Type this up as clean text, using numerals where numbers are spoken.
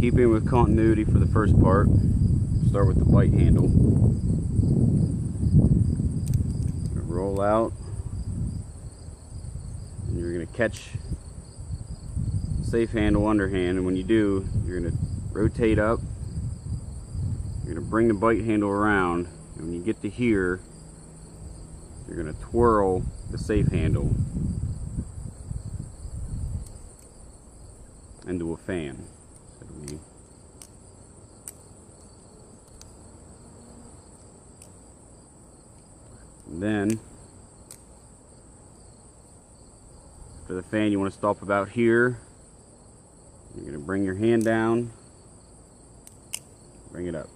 keeping with continuity for the first part, start with the bite handle. Roll out, and you're going to catch safe handle underhand, and when you do, you're going to rotate up, you're going to bring the bite handle around, and when you get to here, you're going to twirl the safe handle into a fan. And then for the fan, you want to stop about here. You're going to bring your hand down, bring it up.